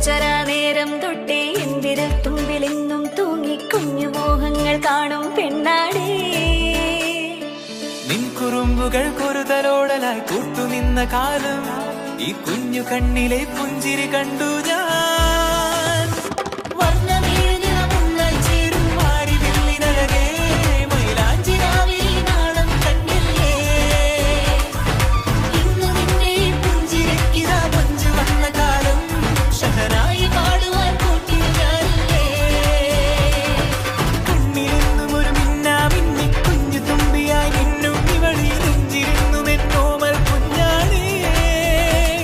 ജനിച്ചരാ നേരം തൊട്ടേ എന്തിരൽ തുമ്പിലെന്നും തൂങ്ങി കുഞ്ഞു മോഹങ്ങൾ കാണും പെണ്ണാടേ. നിൻ കുറുമ്പുകൾ കുറുതലോടലായി കൂട്ടുനിന്ന കാലം ഈ കുഞ്ഞു കണ്ണിലെ പുഞ്ചിരി കണ്ടു ഞാൻ. ചേരും മാറി വെള്ളിനഴകേ മൈലാഞ്ചി രാവിലെ നാളം കണ്ണില്ലേ. ഇന്ന് നിന്നെ പുഞ്ചിരിക്കിതാ പഞ്ചു വന്ന കാലം ഷഹനായി പാടുവാൻ കൂട്ടി ഞാനില്ലേ. കണ്ണിലെന്നും ഒരു മിന്നാ മിന്നി കുഞ്ഞു തുമ്പിയായി നിന്നും ഇവളി നെഞ്ചിരുന്നു മെന്നോമൽ കുഞ്ഞാണേ.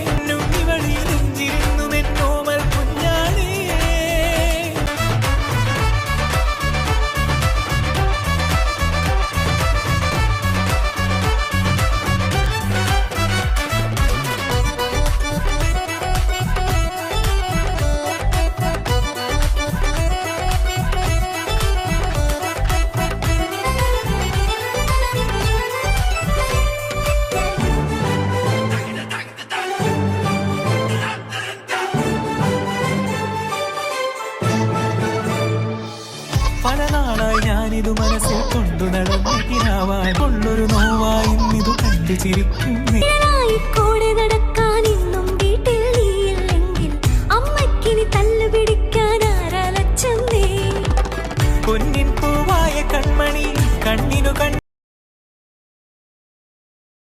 നിന്നും ഇവളി നെഞ്ചിരുന്നു മെന്നോമൽ കുഞ്ഞാണേ. പല നാളായി ഞാനിതു മനസ്സിൽ കൊണ്ടു നടന്നിരാവാൻ കൊള്ളൊരു നോവായും ഇത് കണ്ടു ചിരിക്കുന്നേ. കൂടെ നടക്കാൻ ഇന്നും വീട്ടിൽ നീയില്ലെങ്കിൽ അമ്മയ്ക്കിനി തല്ലു പിടിക്കാൻ ആരാലച്ചെന്നേ. പൊന്നിൻ പൂവായ കൺമണി കണ്ണിനു